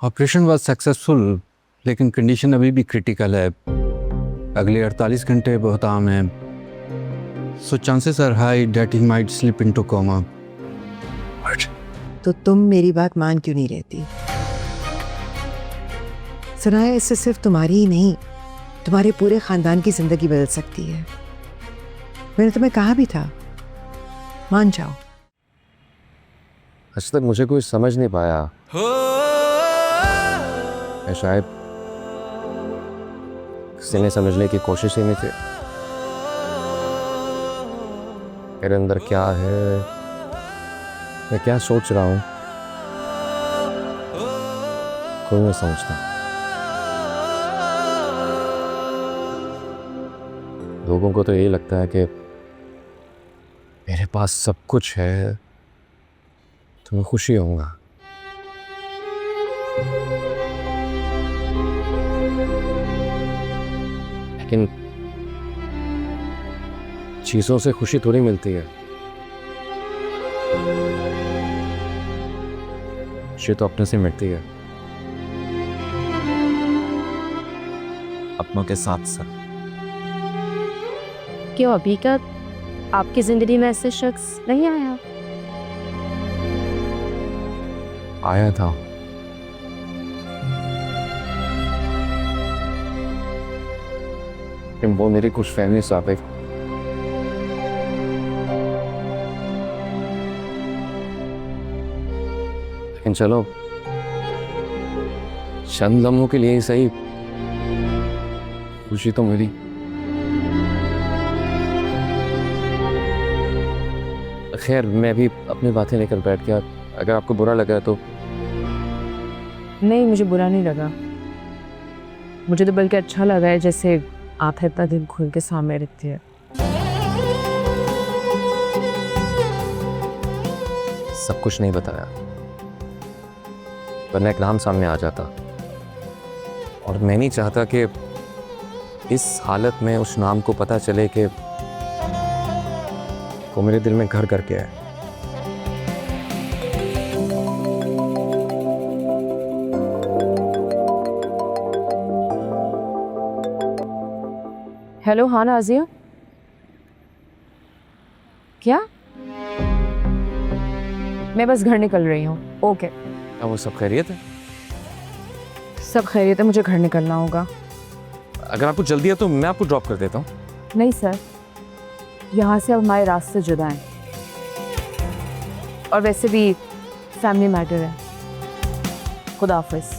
Operation was successful, लेकिन condition अभी भी क्रिटिकल है। अगले 48 घंटे बहुत आम हैं, so chances are high that he might slip into coma. तो तुम मेरी बात मान क्यों नहीं रहती? सनाया, इससे सिर्फ तुम्हारी ही नहीं, तुम्हारे पूरे खानदान की जिंदगी बदल सकती है। मैंने तुम्हें कहा भी था, मान जाओ। आज तक मुझे कोई समझ नहीं पाया। मैं शायद किसी ने समझने की कोशिश ही नहीं थी। मेरे अंदर क्या है, मैं क्या सोच रहा हूं, कोई नहीं समझता। लोगों को तो यही लगता है कि मेरे पास सब कुछ है तो मैं खुशी होऊंगा। लेकिन चीजों से खुशी थोड़ी मिलती है, खुशी तो अपने से मिलती है। अपनों के साथ साथ। क्यों अभी का आपकी जिंदगी में ऐसे शख्स नहीं आया? आया था, लेकिन वो मेरी खुशफहमी साबित। लेकिन चलो, चंद लम्हों के लिए ही सही, खुशी तो मिली। खैर, मैं भी अपनी बातें लेकर बैठ गया। अगर आपको बुरा लगा तो। नहीं, मुझे बुरा नहीं लगा। मुझे तो बल्कि अच्छा लगा है, जैसे आप इतना दिन खुल के सामने रखती है। सब कुछ नहीं बताया, वरना एक नाम सामने आ जाता। और मैं नहीं चाहता कि इस हालत में उस नाम को पता चले कि वो मेरे दिल में घर करके है। हेलो, हाँ नाजिया, क्या? मैं बस घर निकल रही हूँ। ओके। क्या वो सब खैरियत है? सब खैरियत है, मुझे घर निकलना होगा। अगर आपको जल्दी है तो मैं आपको ड्रॉप कर देता हूँ। नहीं सर, यहाँ से अब हमारे रास्ते जुदा हैं, और वैसे भी फैमिली मैटर है। खुदा हाफिज़।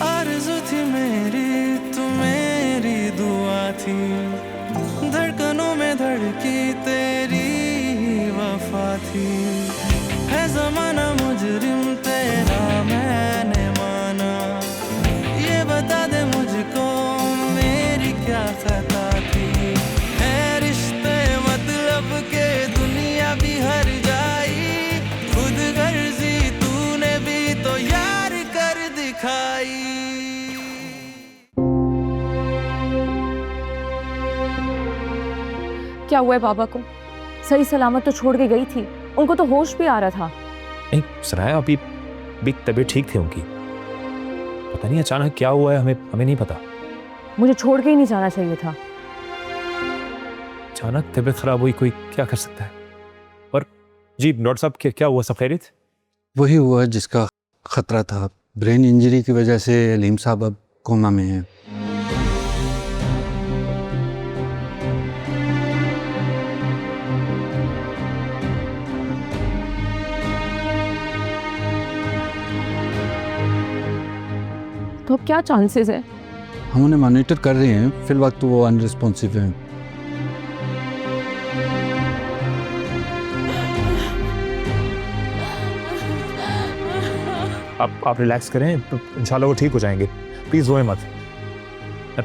आरज़ू थी मेरी, तू मेरी दुआ थी, धड़कनों में धड़की तेरी वफा थी। है ज़माना मुजरिम तेरा, मैंने माना, ये बता दे मुझको मेरी क्या खता थी। है रिश्ते मतलब के दुनिया भी हर जाई, खुद गर्जी तूने भी तो यार कर दिखाई। क्या हुआ है पापा को? सही सलामत तो छोड़ के गई थी, उनको तो होश भी आ रहा था। नहीं सनाया, अभी भी तबीयत ठीक थी उनकी। पता नहीं अचानक क्या हुआ है, हमें नहीं पता। मुझे छोड़ के ही नहीं जाना चाहिए था। अचानक तबीयत खराब हुई, कोई क्या कर सकता है। और जी डॉक्टर साहब, क्या हुआ, सब खैरियत? वही हुआ जिसका खतरा था। ब्रेन इंजरी की वजह से अलीम साहब अब कोमा में हैं। तो अब क्या चांसेस है? हम उन्हें मॉनिटर कर रहे हैं, फिलवक्त तो वो अनरिस्पॉन्सिव हैं। आप रिलैक्स करें, तो इंशाल्लाह वो ठीक हो जाएंगे। प्लीज रोए मत, मैं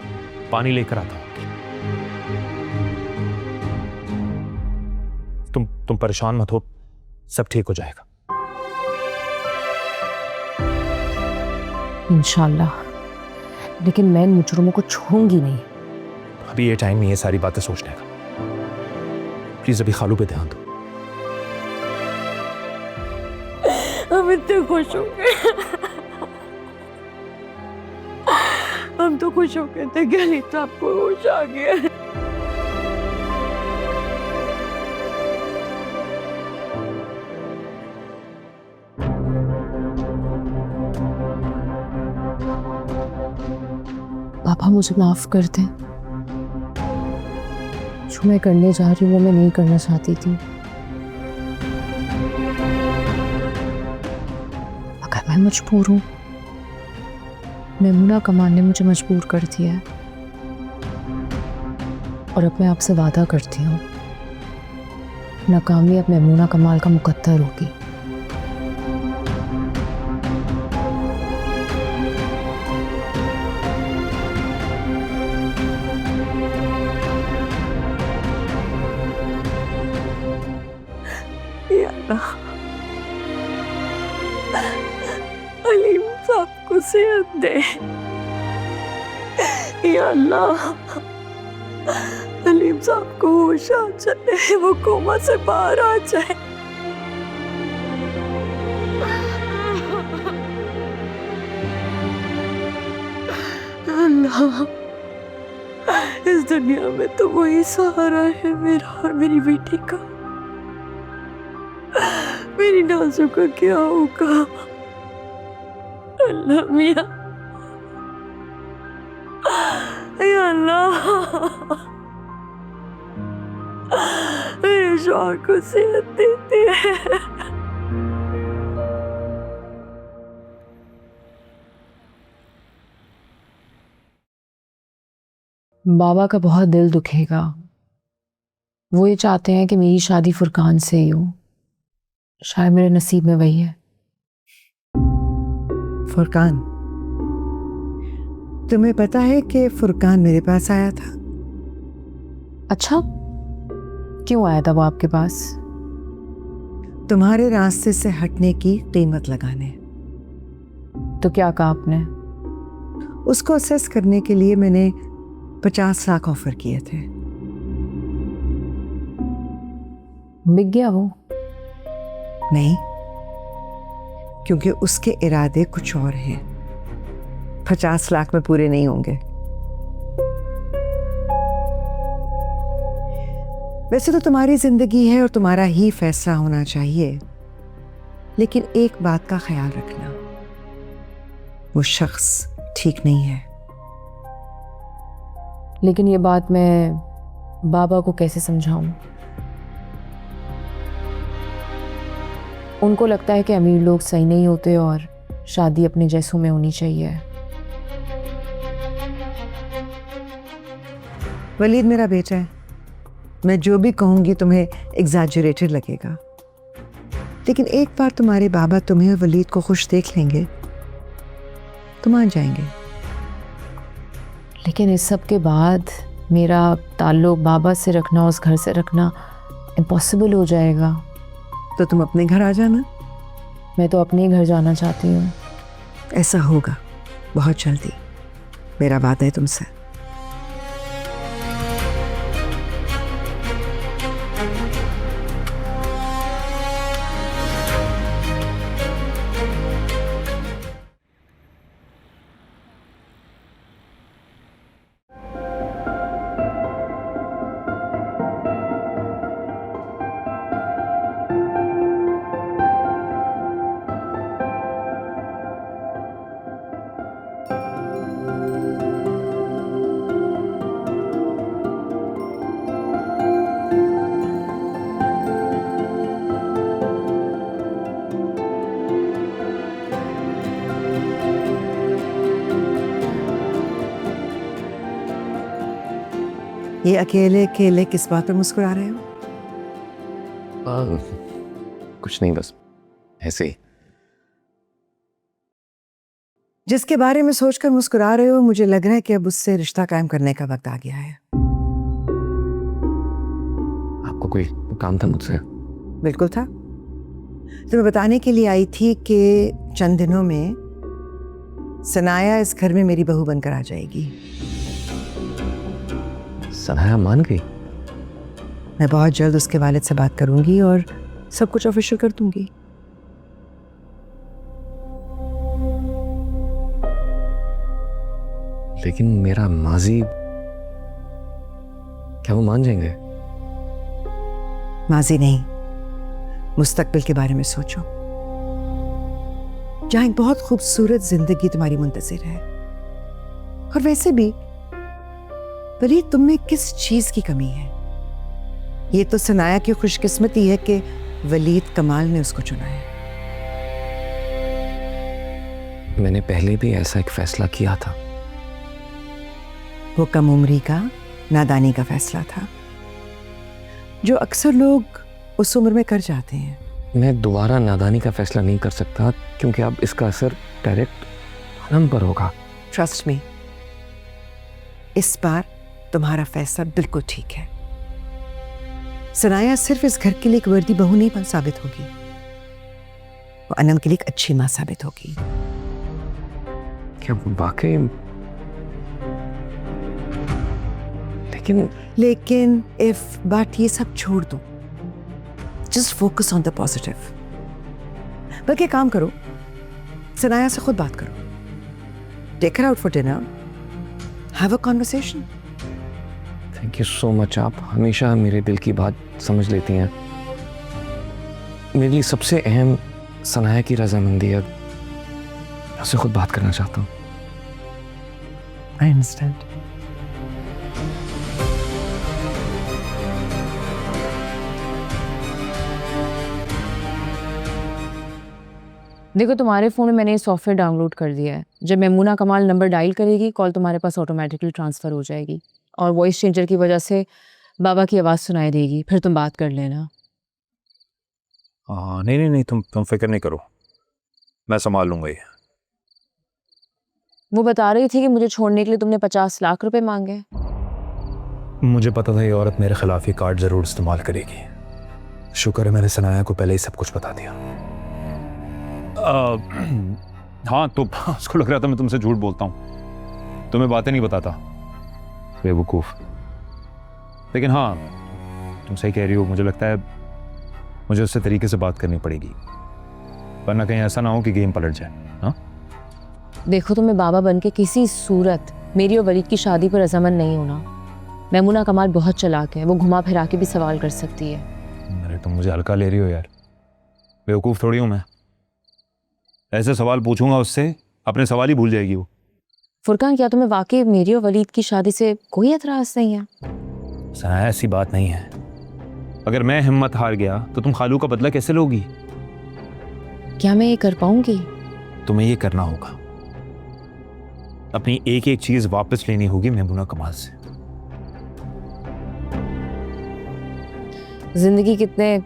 पानी लेकर आता हूँ। तुम परेशान मत हो, सब ठीक हो जाएगा इंशाल्लाह। लेकिन मैं इन मुजरिमों को छोड़ूंगी नहीं। अभी ये टाइम नहीं है सारी बातें सोचने का। प्लीज अभी खालू पे ध्यान दो। हम इतने खुश हो गए। हम तो खुश हो गए थे कि अनीता आपको होश आ गया है। पापा मुझे माफ कर दें। जो मैं करने जा रही हूँ वो मैं नहीं करना चाहती थी। अगर मैं मजबूर हूँ, मेमुना कमाल ने मुझे मजबूर कर दिया है और अब मैं आपसे वादा करती हूँ, नाकामी अब मेमुना कमाल का मुकद्दर होगी। अलीम साहब को सेहत दे या अल्लाह। अलीम साहब को होश आ जाए, वो कोमा से बाहर आ जाए। अल्लाह, इस दुनिया में तो वही सहारा है मेरा और मेरी बेटी का। मेरी नाज़ों का क्या होगा? अल्लाह मियाँ, या अल्लाह, मेरे शौहर को सेहत देते हैं। बाबा का बहुत दिल दुखेगा। वो ये चाहते हैं कि मेरी शादी फुरकान से ही हो। शायद मेरे नसीब में वही है। फुरकान, तुम्हें पता है कि फुरकान मेरे पास आया था? अच्छा, क्यों आया था वो आपके पास? तुम्हारे रास्ते से हटने की कीमत लगाने। तो क्या कहा आपने? उसको असेस करने के लिए मैंने 50 लाख ऑफर किए थे। बिक गया वो? नहीं, क्योंकि उसके इरादे कुछ और हैं। 50 लाख में पूरे नहीं होंगे। वैसे तो तुम्हारी जिंदगी है और तुम्हारा ही फैसला होना चाहिए, लेकिन एक बात का ख्याल रखना, वो शख्स ठीक नहीं है। लेकिन ये बात मैं बाबा को कैसे समझाऊं? उनको लगता है कि अमीर लोग सही नहीं होते और शादी अपने जैसों में होनी चाहिए। वलीद मेरा बेटा है, मैं जो भी कहूंगी तुम्हें एग्जैजरेटेड लगेगा, लेकिन एक बार तुम्हारे बाबा तुम्हें और वलीद को खुश देख लेंगे तो मान जाएंगे। लेकिन इस सब के बाद मेरा ताल्लुक बाबा से रखना, उस घर से रखना इम्पॉसिबल हो जाएगा। तो तुम अपने घर आ जाना। मैं तो अपने ही घर जाना चाहती हूँ। ऐसा होगा बहुत जल्दी, मेरा वादा है तुमसे। ये अकेले अकेले किस बात पर मुस्कुरा रहे हो? कुछ नहीं, बस ऐसे ही। जिसके बारे में सोचकर मुस्कुरा रहे हो, मुझे लग रहा है कि अब उससे रिश्ता कायम करने का वक्त आ गया है। आपको कोई काम था मुझसे? बिल्कुल था। तुम्हें बताने के लिए आई थी कि चंद दिनों में सनाया इस घर में मेरी बहू बनकर आ जाएगी। सनाया मान गई? मैं बहुत जल्द उसके वालिद से बात करूंगी और सब कुछ ऑफिशियल कर दूंगी। लेकिन मेरा माजी, क्या वो मान जाएंगे? माजी नहीं, मुस्तकबिल के बारे में सोचो, जहां एक बहुत खूबसूरत जिंदगी तुम्हारी मुंतजिर है। और वैसे भी वलीद, तुम में किस चीज की कमी है? ये तो सनाया की खुशकिस्मती है कि वलीद कमाल ने उसको चुना है। मैंने पहले भी ऐसा एक फैसला किया था। वो कम उम्री का, नादानी का फैसला था, जो अक्सर लोग उस उम्र में कर जाते हैं। मैं दोबारा नादानी का फैसला नहीं कर सकता, क्योंकि अब इसका असर डायरेक्ट हम पर होगा। ट्रस्ट मी, इस बार तुम्हारा फैसला बिल्कुल ठीक है। सनाया सिर्फ इस घर के लिए एक वर्दी बहू नहीं बन साबित होगी, वो अनम के लिए एक अच्छी मां साबित होगी। क्या वाकई? लेकिन इफ बात ये सब छोड़ दो, just focus on the positive. बल्कि काम करो, सनाया से खुद बात करो, take her out for dinner, have a conversation. Thank you so much. आप हमेशा मेरे दिल की बात समझ लेती हैं। मेरे लिए सबसे अहम सनाया की रजामंदी है। मैं उससे खुद बात करना चाहता हूँ। I understand. देखो, तुम्हारे फ़ोन में मैंने ये सॉफ्टवेयर डाउनलोड कर दिया है। जब मेमूना कमाल नंबर डायल करेगी, कॉल तुम्हारे पास ऑटोमेटिकली ट्रांसफ़र हो जाएगी और वॉइस चेंजर की वजह से बाबा की आवाज़ सुनाई देगी। फिर तुम बात कर लेना। हाँ, नहीं नहीं नहीं, तुम फिक्र नहीं करो, मैं संभाल लूँगा ये। वो बता रही थी कि मुझे छोड़ने के लिए तुमने 50 लाख रुपए मांगे। मुझे पता था ये औरत मेरे खिलाफ ये कार्ड ज़रूर इस्तेमाल करेगी। शुक्र है मैंने सनाया को पहले ही सब कुछ बता दिया। हाँ, तो उसको लग रहा था मैं तुमसे झूठ बोलता हूँ, तुम्हें बातें नहीं बताता, बेवकूफ़। लेकिन हाँ, तुम सही कह रही हो। मुझे लगता है मुझे उससे तरीके से बात करनी पड़ेगी, वरना कहीं ऐसा ना हो कि गेम पलट जाए। हाँ, देखो, तुम्हें बाबा बन के किसी सूरत मेरी और वलीद की शादी पर रजामंद नहीं होना। मेमूना कमाल बहुत चालाक है, वो घुमा फिरा के भी सवाल कर सकती है। अरे तुम मुझे हल्का ले रही हो यार, बेवकूफ़ थोड़ी हूँ मैं। ऐसे सवाल पूछूंगा उससे, अपने सवाल ही भूल जाएगी वो। फुरकान, क्या तुम्हें वाकई मेरी और वलीद की शादी से कोई एतराज़ नहीं है? सनाया, ऐसी बात नहीं है। अगर मैं हिम्मत हार गया तो तुम खालू का बदला कैसे लोगी? क्या मैं ये कर पाऊंगी? तुम्हें ये करना होगा, अपनी एक एक चीज वापस लेनी होगी मेमूना कमाल से। जिंदगी कितने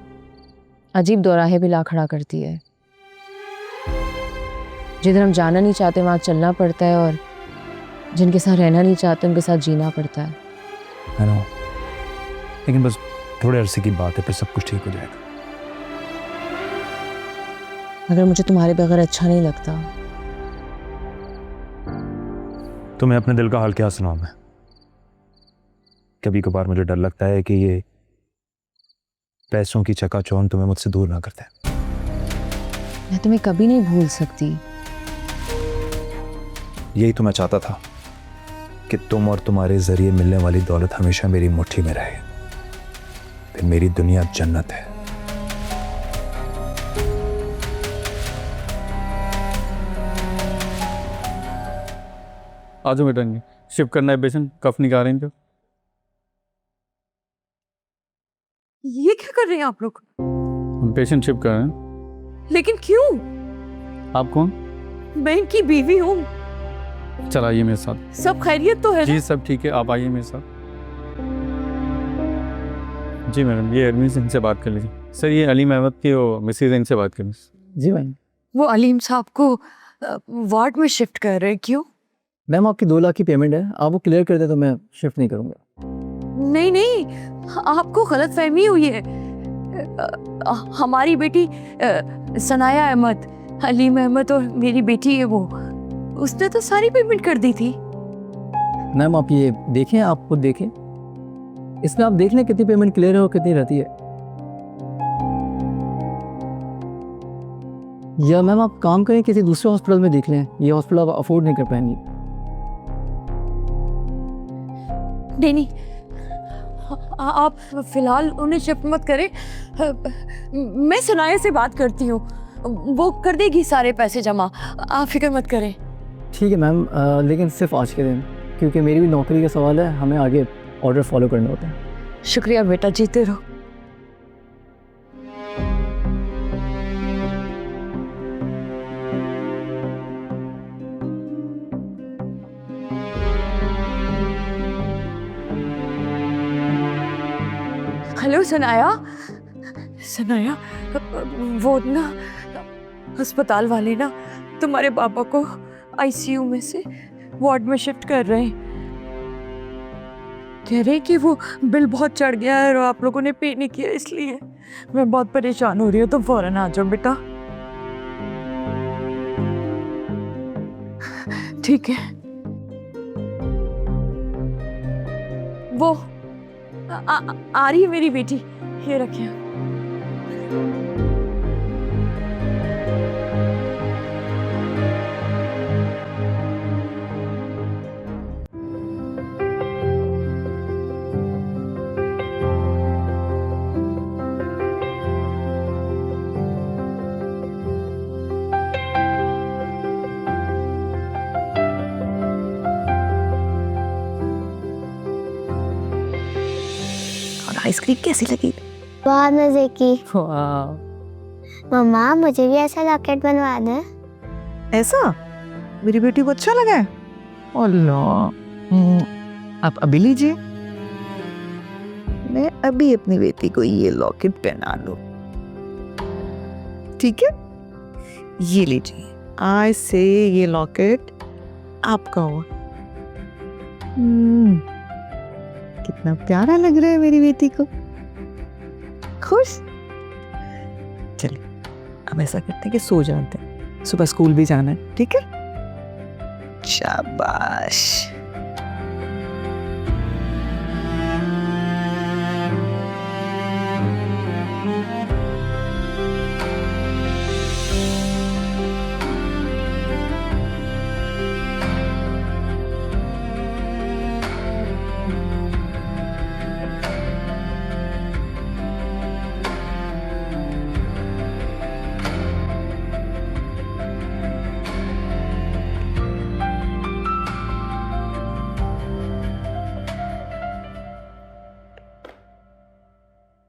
अजीब दौराहे भी ला खड़ा करती है। जिधर हम जाना नहीं चाहते वहां चलना पड़ता है, और जिनके साथ रहना नहीं चाहते उनके साथ जीना पड़ता है। I know, लेकिन बस थोड़े अरसे की बात है, फिर सब कुछ ठीक हो जाएगा। अगर मुझे तुम्हारे बगैर अच्छा नहीं लगता। तुम्हें अपने दिल का हाल क्या सुनाऊं मैं? कभी कभार मुझे डर लगता है कि ये पैसों की चकाचौंध तुम्हें मुझसे दूर ना करते। मैं तुम्हें कभी नहीं भूल सकती। यही तो मैं चाहता था कि तुम और तुम्हारे जरिए मिलने वाली दौलत हमेशा मेरी मुट्ठी में रहे, फिर मेरी दुनिया जन्नत है। आज बेटा शिफ्ट करना है पेशेंट, कफ निकाल रहे हैं जो। ये क्या कर रहे हैं आप लोग? हम पेशेंट शिफ्ट कर रहे हैं। लेकिन क्यों? आप कौन? मैं इनकी बीवी हूँ। चल आइए मेरे साथ। सब खैरियत तो है? जी सब ठीक है, आप आइए मेरे साथ। जी मैडम, ये एडमिन से इनसे बात कर लीजिए। सर ये अलीम अहमद की वो मिसेज, इनसे बात कर लीजिए। जी भाई। वो अलीम साहब को वार्ड में शिफ्ट कर रहे हैं, क्यों? मैम आपकी 2 लाख की पेमेंट है, आप वो क्लियर कर दे तो मैं शिफ्ट नहीं करूँगा। नहीं नहीं, आपको गलत फहमी हुई है। हमारी बेटी सनाया अहमद, अलीम अहमद और मेरी बेटी है वो, उसने तो सारी पेमेंट कर दी थी। मैम आप ये देखें, आप खुद देखें, इसमें आप देख लें कितनी पेमेंट क्लियर है और कितनी रहती है। या मैम आप काम करें, किसी दूसरे हॉस्पिटल में देख लें, ये हॉस्पिटल आप अफोर्ड नहीं कर पाएंगे। नहीं नहीं, आप फिलहाल उन्हें शिफ्ट मत करें। मैं सनाया से बात करती हूँ, वो कर देगी सारे पैसे जमा, आप फिक्र मत करें। ठीक है मैम, लेकिन सिर्फ आज के दिन, क्योंकि मेरी भी नौकरी का सवाल है, हमें आगे ऑर्डर फॉलो करने होते हैं। शुक्रिया बेटा, जीते रहो। हेलो सनाया, सनाया वो ना अस्पताल वाले ना तुम्हारे पापा को आईसीयू में से वार्ड में शिफ्ट कर रहे हैं। कह रहे कि वो बिल बहुत चढ़ गया है और आप लोगों ने पे नहीं किया, इसलिए मैं बहुत परेशान हो रही हूँ। तुम फौरन आ जाओ बेटा। ठीक है। वो आ रही है मेरी बेटी, ये रखिए। आइसक्रीम कैसी लगी? बहुत मजे की। वाह, मम्मा मुझे भी ऐसा लॉकेट बनवाना है। ऐसा मेरी बेटी को अच्छा लगा है? अल्लाह, आप अभी लीजिए, मैं अभी अपनी बेटी को ये लॉकेट पहना लूं। ठीक है, ये लीजिए, आज से ये लॉकेट आपका हो। कितना प्यारा लग रहा है मेरी बेटी को। खुश? चलिए अब ऐसा करते हैं कि सो जाते हैं, सुबह स्कूल भी जाना है। ठीक है, शाबाश।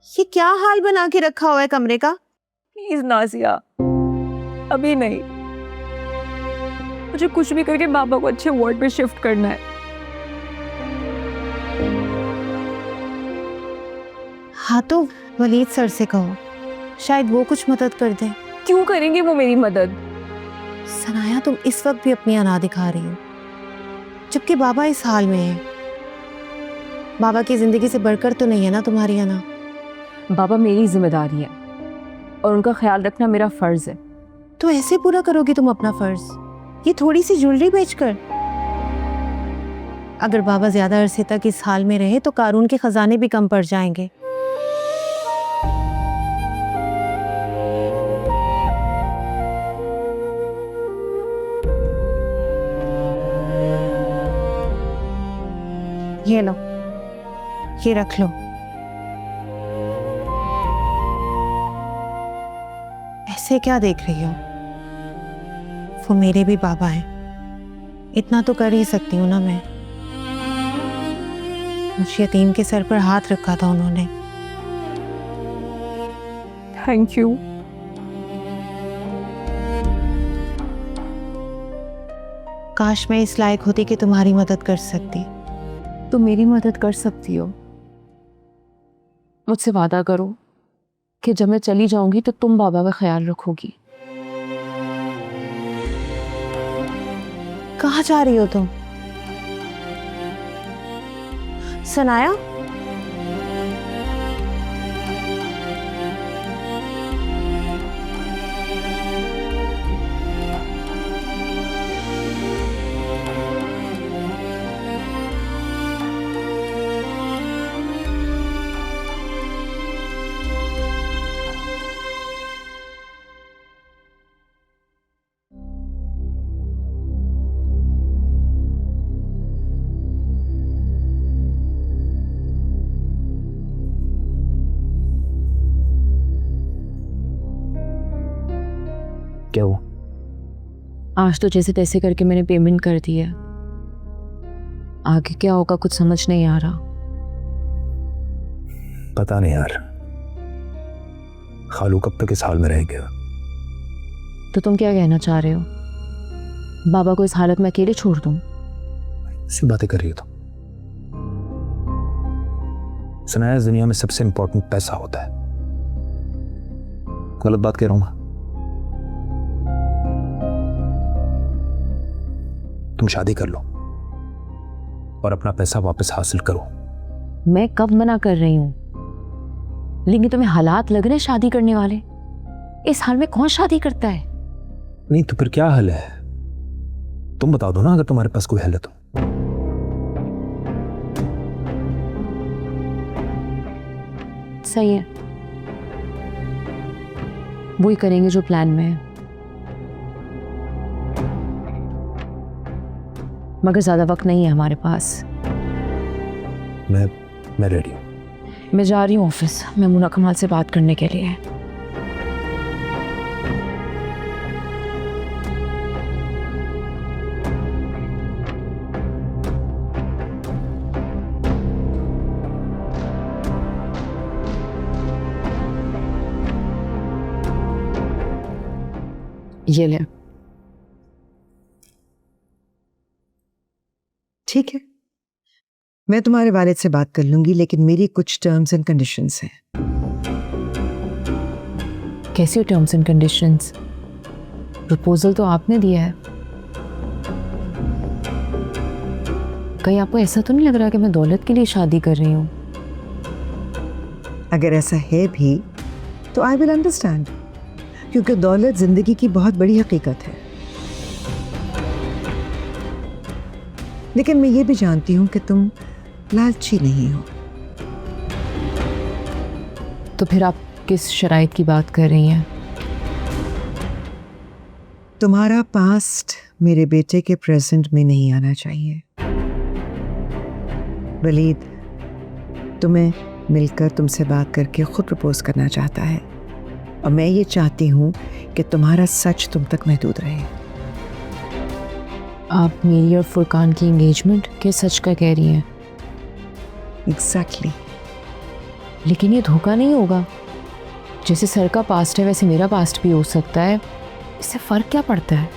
ये क्या हाल बना के रखा हुआ है कमरे का? प्लीज नाजिया, अभी नहीं। मुझे कुछ भी करके बाबा को अच्छे वार्ड में शिफ्ट करना है। हाँ तो वलीद सर से कहो, शायद वो कुछ मदद कर दें। क्यों करेंगे वो मेरी मदद? सनाया, तुम इस वक्त भी अपनी अना दिखा रही हो, जबकि बाबा इस हाल में है। बाबा की जिंदगी से बढ़कर तो नहीं है ना तुम्हारी अना। बाबा मेरी जिम्मेदारी है और उनका ख्याल रखना मेरा फर्ज है। तो ऐसे पूरा करोगी तुम अपना फर्ज, ये थोड़ी सी ज्वेलरी बेचकर? अगर बाबा ज्यादा अरसे तक इस हाल में रहे तो कारून के खजाने भी कम पड़ जाएंगे। ये लो, ये रख लो। ऐसे क्या देख रही हो? वो मेरे भी बाबा हैं, इतना तो कर ही सकती हूँ ना मैं। उस यतीम के सर पर हाथ रखा था उन्होंने। Thank you. काश मैं इस लायक होती कि तुम्हारी मदद कर सकती। तुम मेरी मदद कर सकती हो। मुझसे वादा करो कि जब मैं चली जाऊंगी तो तुम बाबा का ख्याल रखोगी। कहाँ जा रही हो तुम? सनाया, क्या हुआ? आज तो जैसे तैसे करके मैंने पेमेंट कर दी है, आगे क्या होगा कुछ समझ नहीं आ रहा। पता नहीं यार, खालू कब तक इस हाल में रहेगा। तो तुम क्या कहना चाह रहे हो? बाबा को इस हालत में अकेले छोड़ दूं? ऐसी बातें कर रही हो तुम? सनाया, इस दुनिया में सबसे इंपॉर्टेंट पैसा होता है। गलत बात कह रहा हूं मैं? तुम शादी कर लो और अपना पैसा वापस हासिल करो। मैं कब मना कर रही हूं, लेकिन तुम्हें हालात लग रहे हैं शादी करने वाले। इस हाल में कौन शादी करता है? नहीं तो फिर क्या हल है? तुम बता दो ना, अगर तुम्हारे पास कोई हल है तो। सही है, वही करेंगे जो प्लान में है, मगर ज्यादा वक्त नहीं है हमारे पास। मैं रेडी हूं। मैं जा रही हूँ ऑफिस, मेमुना कमाल से बात करने के लिए। ये ले। ठीक है, मैं तुम्हारे वालिद से बात कर लूंगी, लेकिन मेरी कुछ टर्म्स एंड कंडीशंस हैं। कैसी टर्म्स एंड कंडीशंस? प्रपोजल तो आपने दिया है। कहीं आपको ऐसा तो नहीं लग रहा कि मैं दौलत के लिए शादी कर रही हूँ? अगर ऐसा है भी तो आई विल अंडरस्टैंड, क्योंकि दौलत जिंदगी की बहुत बड़ी हकीकत है। लेकिन मैं ये भी जानती हूँ कि तुम लालची नहीं हो। तो फिर आप किस शराइत की बात कर रही हैं? तुम्हारा पास्ट मेरे बेटे के प्रेजेंट में नहीं आना चाहिए। वलीद तुम्हें मिलकर तुमसे बात करके खुद प्रपोज करना चाहता है, और मैं ये चाहती हूँ कि तुम्हारा सच तुम तक महदूद रहे। आप मेरी और फुरकान की एंगेजमेंट के सच का कह रही हैं? एग्जैक्टली। लेकिन ये धोखा नहीं होगा? जैसे सर का पास्ट है वैसे मेरा पास्ट भी हो सकता है, इससे फर्क क्या पड़ता है?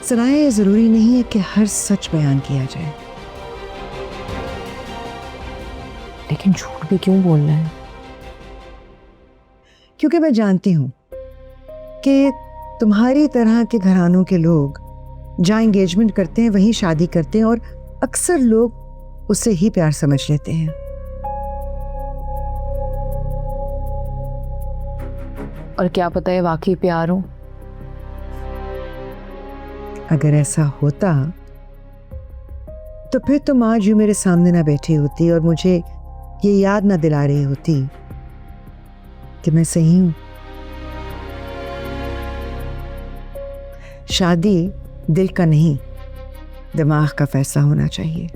सनाया, ये जरूरी नहीं है कि हर सच बयान किया जाए। लेकिन झूठ भी क्यों बोलना है? क्योंकि मैं जानती हूँ कि तुम्हारी तरह के घरानों के लोग जहाँ एंगेजमेंट करते हैं वहीं शादी करते हैं, और अक्सर लोग उसे ही प्यार समझ लेते हैं। और क्या पता है वाकई प्यार हो? अगर ऐसा होता तो फिर तुम आज यूं मेरे सामने ना बैठी होती और मुझे ये याद ना दिला रही होती कि मैं सही हूं। शादी दिल का नहीं, दिमाग का फैसला होना चाहिए।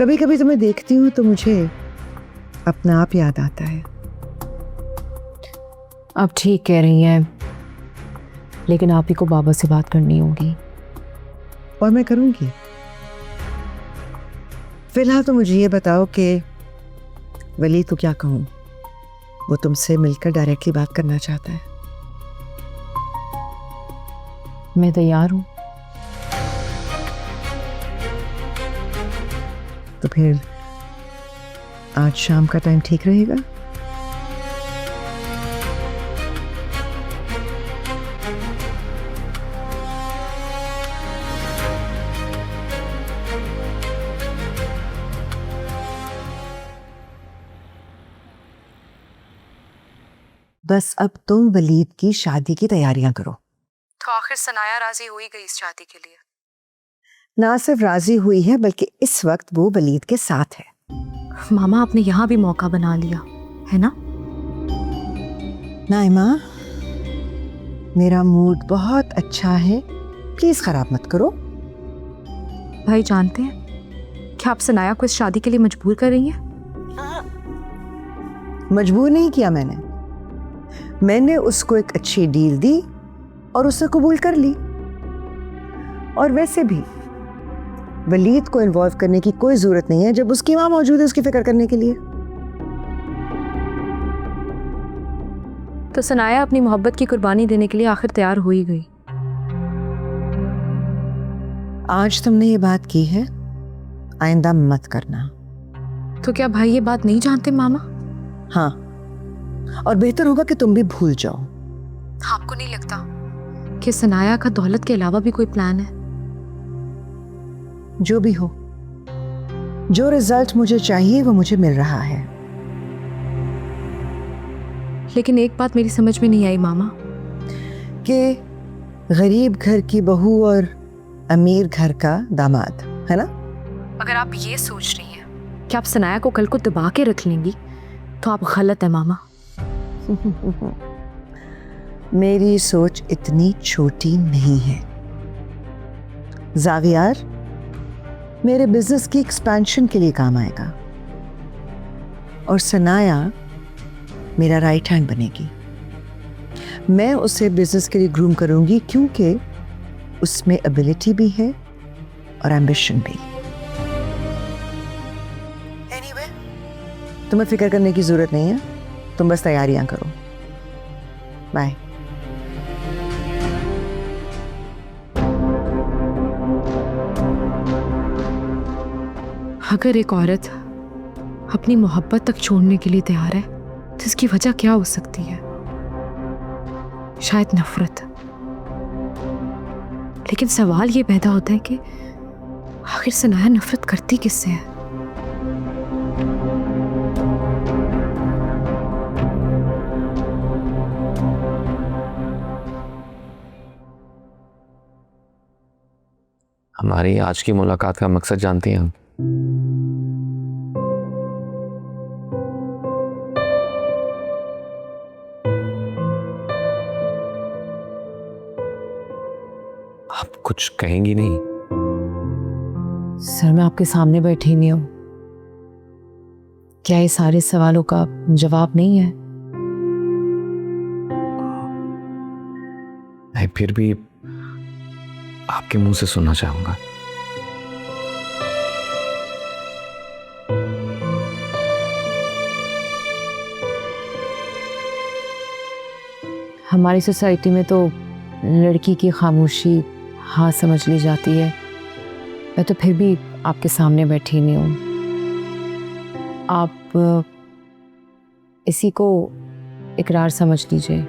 कभी कभी तुम्हें देखती हूं तो मुझे अपना आप याद आता है। आप ठीक कह रही हैं, लेकिन आप ही को बाबा से बात करनी होगी। और मैं करूंगी। फिलहाल तो मुझे ये बताओ कि वली को क्या कहूं? वो तुमसे मिलकर डायरेक्टली बात करना चाहता है। मैं तैयार हूं। तो फिर आज शाम का टाइम ठीक रहेगा? बस अब तुम वलीद की शादी की तैयारियां करो। तो आखिर सनाया राजी हुई गई इस शादी के लिए? ना सिर्फ राजी हुई है बल्कि इस वक्त वो वलीद के साथ है। मामा, आपने यहाँ भी मौका बना लिया है ना? नाइमा, मेरा मूड बहुत अच्छा है, प्लीज खराब मत करो। भाई जानते हैं क्या आप सनाया को इस शादी के लिए मजबूर कर रही हैं? मजबूर नहीं किया मैंने, मैंने उसको एक अच्छी डील दी और उसने कबूल कर ली। और वैसे भी वलीद को इन्वॉल्व करने की कोई जरूरत नहीं है जब उसकी मां मौजूद है उसकी फिक्र करने के लिए। तो सनाया अपनी मोहब्बत की कुर्बानी देने के लिए आखिर तैयार हो ही गई। आज तुमने ये बात की है, आइंदा मत करना। तो क्या भाई ये बात नहीं जानते मामा? हाँ, और बेहतर होगा कि तुम भी भूल जाओ। आपको नहीं लगता कि सनाया का दौलत के अलावा भी कोई प्लान है? जो भी हो, जो रिजल्ट मुझे चाहिए वो मुझे मिल रहा है। लेकिन एक बात मेरी समझ में नहीं आई मामा, कि गरीब घर की बहू और अमीर घर का दामाद, है ना? अगर आप ये सोच रही हैं कि आप सनाया को कल को दबा के रख लेंगी तो आप गलत है मामा। मेरी सोच इतनी छोटी नहीं है। जावियार मेरे बिजनेस की एक्सपेंशन के लिए काम आएगा और सनाया मेरा राइट हैंड बनेगी। मैं उसे बिजनेस के लिए ग्रूम करूंगी क्योंकि उसमें एबिलिटी भी है और एम्बिशन भी। एनीवे, तुम्हें फिक्र करने की जरूरत नहीं है, तुम बस तैयारियां करो। बाय। अगर एक औरत अपनी मोहब्बत तक छोड़ने के लिए तैयार है तो इसकी वजह क्या हो सकती है? शायद नफरत। लेकिन सवाल ये पैदा होता है कि आखिर सनाया नफरत करती किससे है? हमारी आज की मुलाकात का मकसद जानती हैं आप? आप कुछ कहेंगी नहीं? सर मैं आपके सामने बैठी नहीं हूँ, क्या ये सारे सवालों का जवाब नहीं है? मैं फिर भी आपके मुंह से सुनना चाहूंगा। हमारी सोसाइटी में तो लड़की की खामोशी हाँ समझ ली जाती है। मैं तो फिर भी आपके सामने बैठी नहीं हूँ। आप इसी को इकरार समझ लीजिए।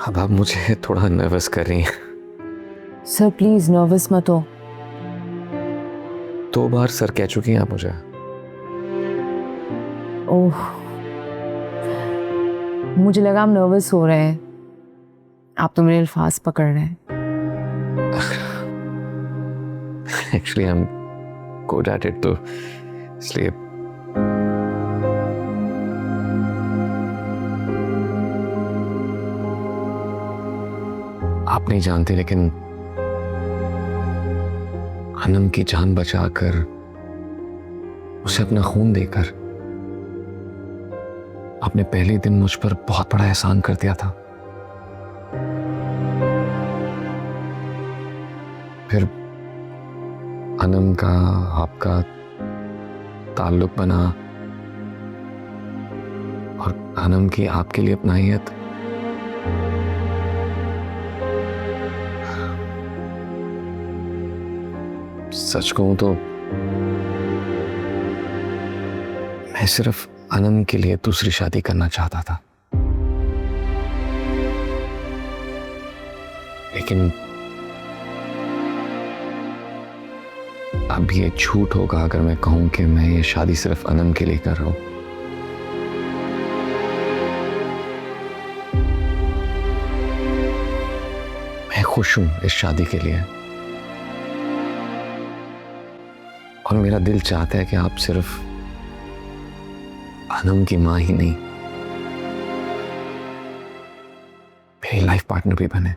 अब आप मुझे थोड़ा नर्वस कर रही हैं। सर प्लीज नर्वस मत हो। 2 बार सर कह चुकी हैं आप मुझे। ओह, मुझे लगा आप नर्वस हो रहे हैं। आप तो मेरे अल्फाज पकड़ रहे हैं। Actually I am good at it, तो इसलिए। आप नहीं जानते, लेकिन अनम की जान बचाकर, उसे अपना खून देकर आपने पहले दिन मुझ पर बहुत बड़ा एहसान कर दिया था। फिर अनम का आपका ताल्लुक बना और अनम की आपके लिए अपनाहियत। सच कहूं तो मैं सिर्फ अनम के लिए दूसरी शादी करना चाहता था, लेकिन अब ये झूठ होगा अगर मैं कहूं कि मैं ये शादी सिर्फ अनम के लिए कर रहा हूं। मैं खुश हूं इस शादी के लिए, और मेरा दिल चाहता है कि आप सिर्फ अनम की मां ही नहीं, मेरी लाइफ पार्टनर भी बने।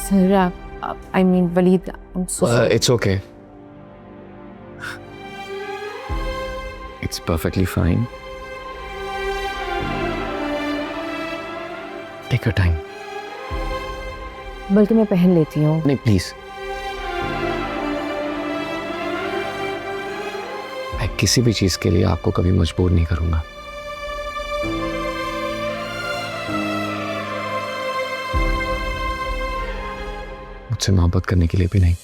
Sir I mean Waleed it's okay, it's perfectly fine, take your time. बल्कि मैं पहन लेती हूँ। नहीं प्लीज, मैं किसी भी चीज के लिए आपको कभी मजबूर नहीं करूंगा। मुझसे मोहब्बत करने के लिए भी नहीं।